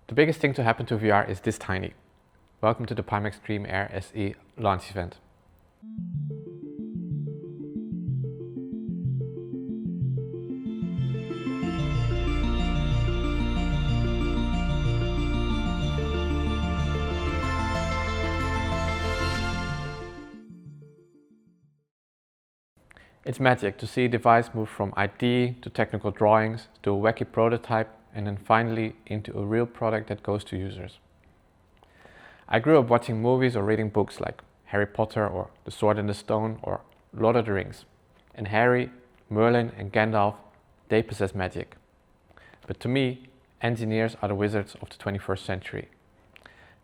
The biggest thing to happen to VR is this tiny. Welcome to the Pimax Dream Air SE launch event. It's magic to see a device move from idea to technical drawings to a wacky prototype and then finally into a real product that goes to users. I grew up watching movies or reading books like Harry Potter or The Sword and the Stone or Lord of the Rings. And Harry, Merlin and Gandalf, they possess magic. But to me, engineers are the wizards of the 21st century.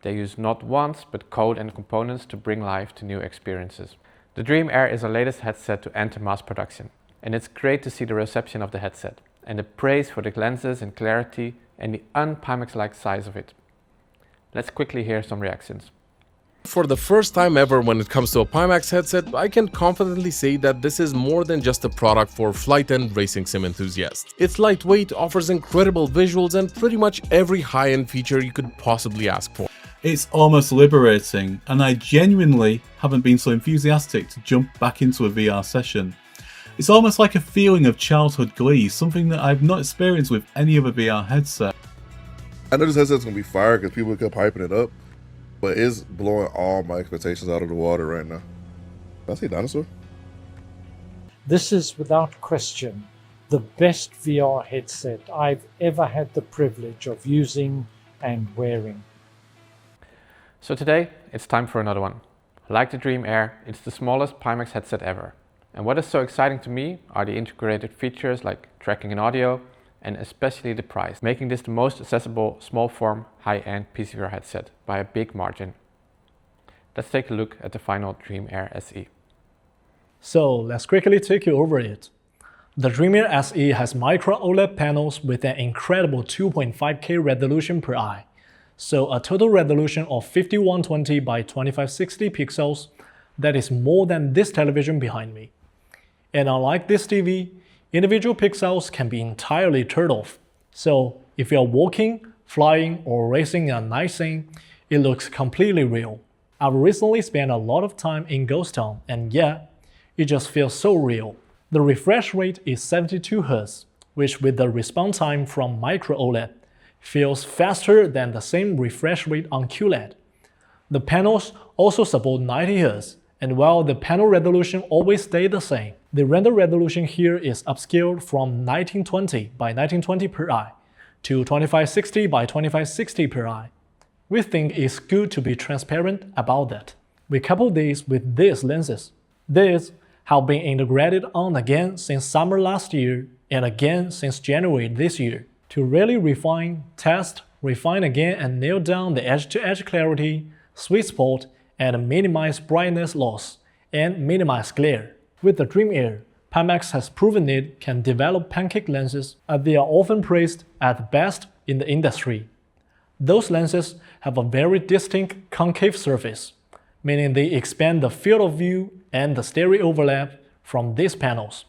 They use not once but code and components to bring life to new experiences. The Dream Air is our latest headset to enter mass production, and it's great to see the reception of the headset and the praise for the lenses and clarity and the un-Pimax-like size of it. Let's quickly hear some reactions. For the first time ever when it comes to a Pimax headset, I can confidently say that this is more than just a product for flight and racing sim enthusiasts. It's lightweight, offers incredible visuals and pretty much every high-end feature you could possibly ask for. It's almost liberating, and I genuinely haven't been so enthusiastic to jump back into a VR session. It's almost like a feeling of childhood glee, something that I've not experienced with any other VR headset. I know this headset's gonna be fire because people kept hyping it up, but it's blowing all my expectations out of the water right now. Did I say dinosaur? This is without question the best VR headset I've ever had the privilege of using and wearing. So today, it's time for another one. Like the Dream Air, it's the smallest Pimax headset ever. And what is so exciting to me are the integrated features like tracking and audio, and especially the price, making this the most accessible small form, high-end PCVR headset by a big margin. Let's take a look at the final Dream Air SE. So let's quickly take you over it. The Dream Air SE has micro OLED panels with an incredible 2.5K resolution per eye. So a total resolution of 5120 by 2560 pixels, that is more than this television behind me. And unlike this TV, individual pixels can be entirely turned off. So if you're walking, flying, or racing in a night scene, it looks completely real. I've recently spent a lot of time in Ghost Town, and yeah, it just feels so real. The refresh rate is 72 Hz, which with the response time from micro OLED, feels faster than the same refresh rate on QLED. The panels also support 90 Hz, and while the panel resolution always stays the same, the render resolution here is upscaled from 1920 by 1920 per eye to 2560 by 2560 per eye. We think it's good to be transparent about that. We couple these with these lenses. These have been integrated on again since summer last year and again since January this year, to really refine, test, refine again and nail down the edge-to-edge clarity, sweet spot, and minimize brightness loss, and minimize glare. With the Dream Air, Pimax has proven it can develop pancake lenses, as they are often praised as the best in the industry. Those lenses have a very distinct concave surface, meaning they expand the field of view and the stereo overlap from these panels.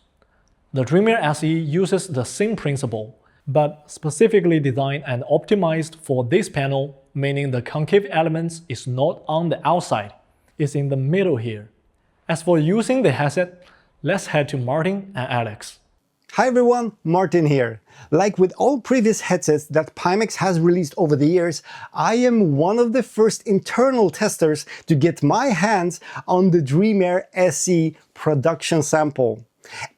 The Dream Air SE uses the same principle, but specifically designed and optimized for this panel, meaning the concave elements is not on the outside, it's in the middle here. As for using the headset, let's head to Martin and Alex. Hi everyone, Martin here. Like with all previous headsets that Pimax has released over the years, I am one of the first internal testers to get my hands on the Dream Air SE production sample.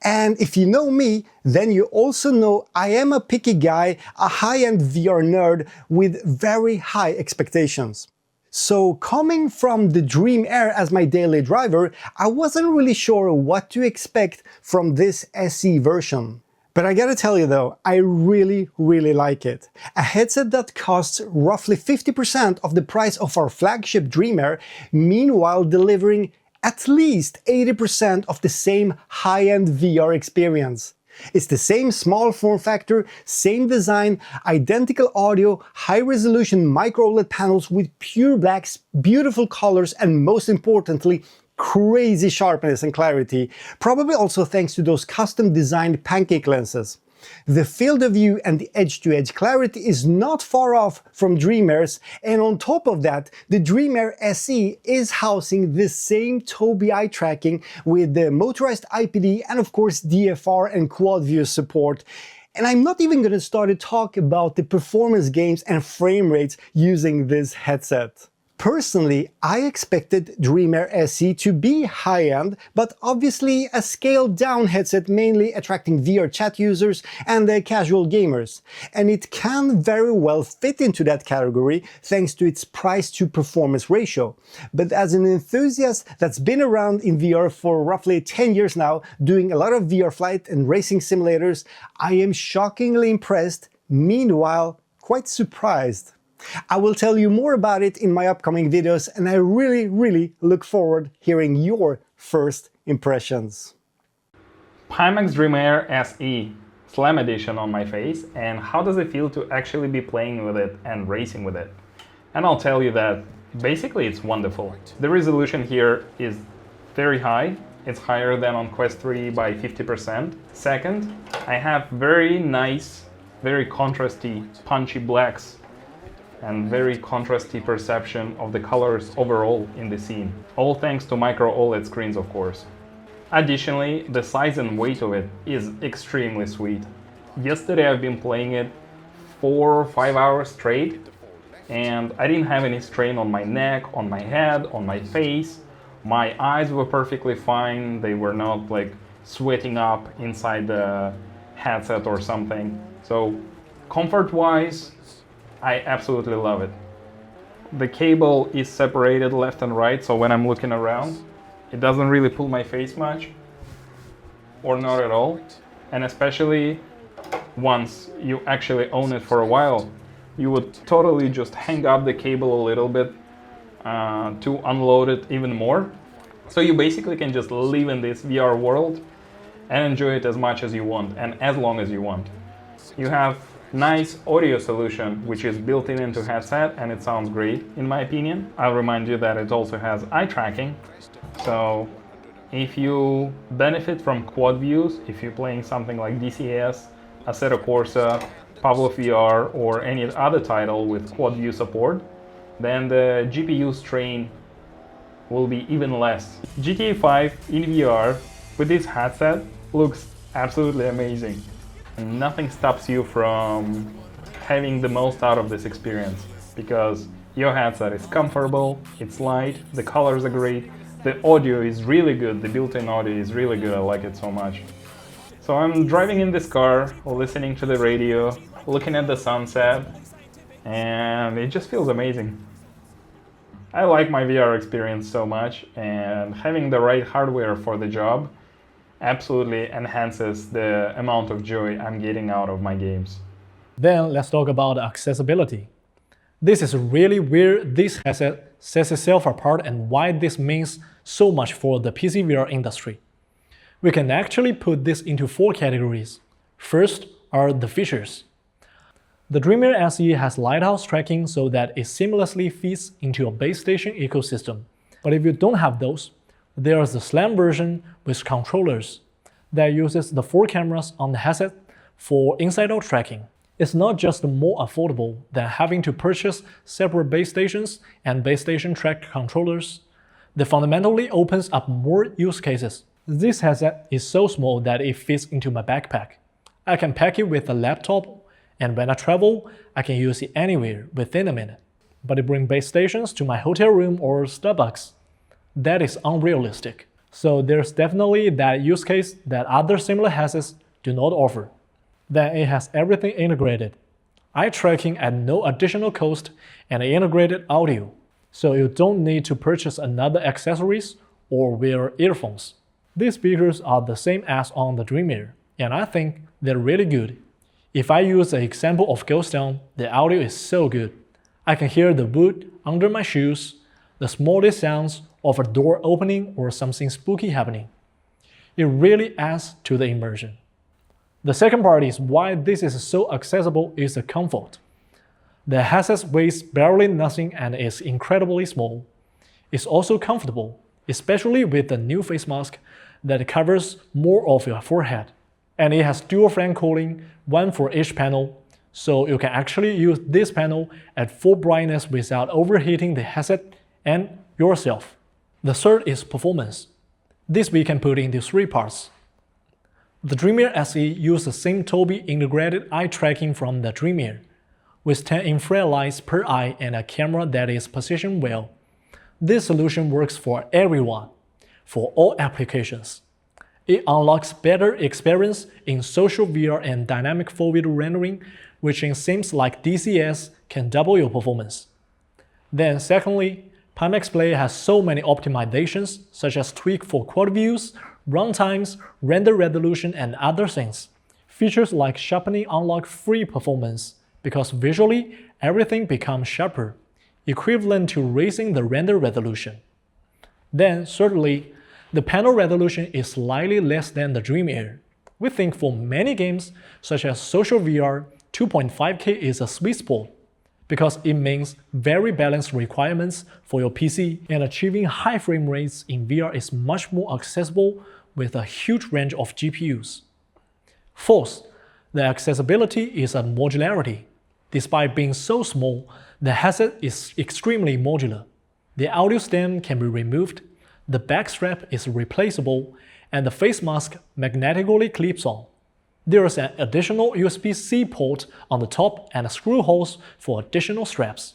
And if you know me, then you also know I am a picky guy, a high-end VR nerd with very high expectations. So coming from the Dream Air as my daily driver, I wasn't really sure what to expect from this SE version. But I gotta tell you though, I really like it. A headset that costs roughly 50% of the price of our flagship Dream Air, meanwhile delivering at least 80% of the same high-end VR experience. It's the same small form factor, same design, identical audio, high-resolution micro-OLED panels with pure blacks, beautiful colors, and most importantly, crazy sharpness and clarity, probably also thanks to those custom-designed pancake lenses. The field of view and the edge-to-edge clarity is not far off from Dream Air's, and on top of that, the Dream Air SE is housing the same Tobii eye tracking with the motorized IPD and of course DFR and quad view support. And I'm not even going to start to talk about the performance gains and frame rates using this headset. Personally, I expected Dream Air SE to be high-end, but obviously a scaled-down headset mainly attracting VR chat users and casual gamers. And it can very well fit into that category thanks to its price-to-performance ratio. But as an enthusiast that's been around in VR for roughly 10 years now, doing a lot of VR flight and racing simulators, I am shockingly impressed, meanwhile quite surprised. I will tell you more about it in my upcoming videos, and I really look forward hearing your first impressions. Pimax Dream Air SE Slam Edition on my face, and how does it feel to actually be playing with it and racing with it? And I'll tell you that basically it's wonderful. The resolution here is very high. It's higher than on Quest 3 by 50%. Second, I have very nice, very contrasty, punchy blacks and very contrasty perception of the colors overall in the scene. All thanks to micro OLED screens, of course. Additionally, the size and weight of it is extremely sweet. Yesterday I've been playing it 4 or 5 hours straight, and I didn't have any strain on my neck, on my head, on my face. My eyes were perfectly fine. They were not like sweating up inside the headset or something. So comfort-wise, I absolutely love it. The cable is separated left and right, so when I'm looking around, it doesn't really pull my face much, or not at all. And especially once you actually own it for a while, you would totally just hang up the cable a little bit to unload it even more. So you basically can just live in this VR world and enjoy it as much as you want and as long as you want. You have nice audio solution which is built into headset, and it sounds great in my opinion. I'll remind you that it also has eye tracking, so if you benefit from quad views, if you're playing something like DCS, Assetto Corsa, Pavlov VR or any other title with quad view support, then the GPU strain will be even less. GTA 5 in VR with this headset looks absolutely amazing. And nothing stops you from having the most out of this experience, because your headset is comfortable, it's light, the colors are great, the audio is really good, the built-in audio is really good, I like it so much. So I'm driving in this car, listening to the radio, looking at the sunset, and it just feels amazing. I like my VR experience so much, and having the right hardware for the job absolutely enhances the amount of joy I'm getting out of my games. Then let's talk about accessibility. This is really where this headset sets itself apart and why this means so much for the PC VR industry. We can actually put this into 4 categories. First are the features. The Dream Air SE has lighthouse tracking so that it seamlessly fits into a base station ecosystem. But if you don't have those, there's the Slam version with controllers that uses the 4 cameras on the headset for inside-out tracking. It's not just more affordable than having to purchase separate base stations and base station track controllers. It fundamentally opens up more use cases. This headset is so small that it fits into my backpack. I can pack it with a laptop, and when I travel, I can use it anywhere within a minute. But to bring base stations to my hotel room or Starbucks, that is unrealistic. So there's definitely that use case that other similar headsets do not offer. Then it has everything integrated. Eye tracking at no additional cost and integrated audio. So you don't need to purchase another accessories or wear earphones. These speakers are the same as on the Dream Air, and I think they're really good. If I use an example of Ghost Town, the audio is so good. I can hear the wood under my shoes, the smallest sounds of a door opening or something spooky happening. It really adds to the immersion. The second part is why this is so accessible is the comfort. The headset weighs barely nothing and is incredibly small. It's also comfortable, especially with the new face mask that covers more of your forehead. And it has dual fan cooling, one for each panel, so you can actually use this panel at full brightness without overheating the headset and yourself. The third is performance. This we can put into 3 parts. The Dream Air SE uses the same Tobii integrated eye tracking from the Dream Air, with 10 infrared lights per eye and a camera that is positioned well. This solution works for everyone, for all applications. It unlocks better experience in social VR and dynamic full video rendering, which in sims like DCS can double your performance. Then secondly, Pimax Play has so many optimizations, such as tweak for quad views, runtimes, render resolution, and other things. Features like sharpening unlock free performance, because visually, everything becomes sharper, equivalent to raising the render resolution. Then thirdly, the panel resolution is slightly less than the Dream Air. We think for many games, such as social VR, 2.5K is a sweet spot, because it means very balanced requirements for your PC, and achieving high frame rates in VR is much more accessible with a huge range of GPUs. Fourth, the accessibility is a modularity. Despite being so small, the headset is extremely modular. The audio stand can be removed, the back strap is replaceable, and the face mask magnetically clips on. There is an additional USB-C port on the top and screw holes for additional straps.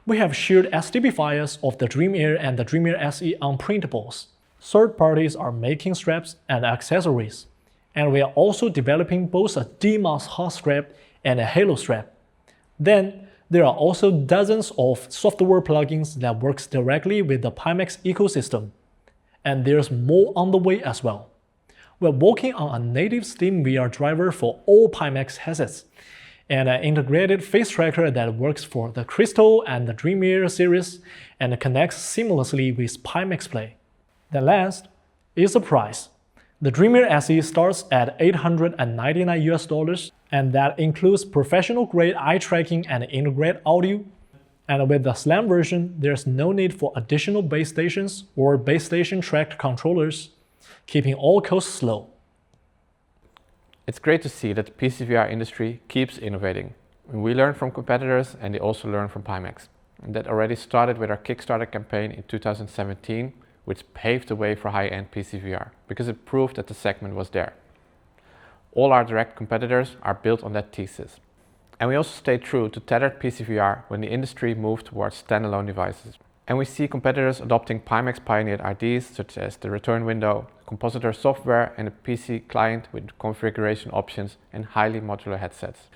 We have shared SDB files of the Dream Air and the Dream Air SE on printables. Third parties are making straps and accessories, and we are also developing both a DMOS hot strap and a Halo strap. Then, there are also dozens of software plugins that works directly with the Pimax ecosystem, and there's more on the way as well. We're working on a native Steam VR driver for all Pimax headsets, and an integrated face tracker that works for the Crystal and the Dream Air series and connects seamlessly with Pimax Play. Then last is the price. The Dream Air SE starts at $899, and that includes professional-grade eye tracking and integrated audio. And with the Slam version, there's no need for additional base stations or base station tracked controllers, keeping all costs low. It's great to see that the PC VR industry keeps innovating. We learn from competitors and they also learn from Pimax. And that already started with our Kickstarter campaign in 2017, which paved the way for high-end PC VR, because it proved that the segment was there. All our direct competitors are built on that thesis. And we also stayed true to tethered PC VR when the industry moved towards standalone devices. And we see competitors adopting Pimax pioneered ideas such as the return window, compositor software, and a PC client with configuration options and highly modular headsets.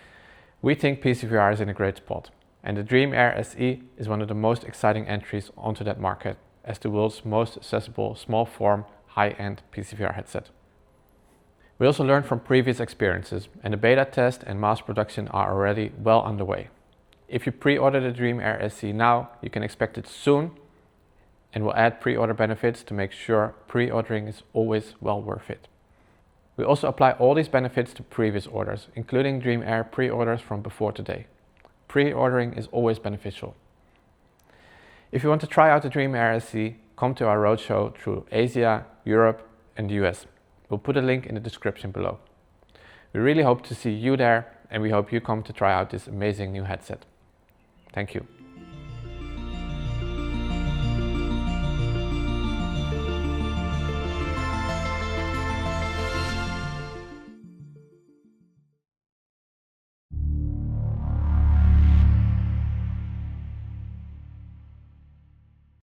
We think PC VR is in a great spot, and the Dream Air SE is one of the most exciting entries onto that market as the world's most accessible small form high-end PC VR headset. We also learned from previous experiences, and the beta test and mass production are already well underway. If you pre-order the Dream Air SE now, you can expect it soon, and we'll add pre-order benefits to make sure pre-ordering is always well worth it. We also apply all these benefits to previous orders, including Dream Air pre-orders from before today. Pre-ordering is always beneficial. If you want to try out the Dream Air SE, come to our roadshow through Asia, Europe, and the US. We'll put a link in the description below. We really hope to see you there, and we hope you come to try out this amazing new headset. Thank you.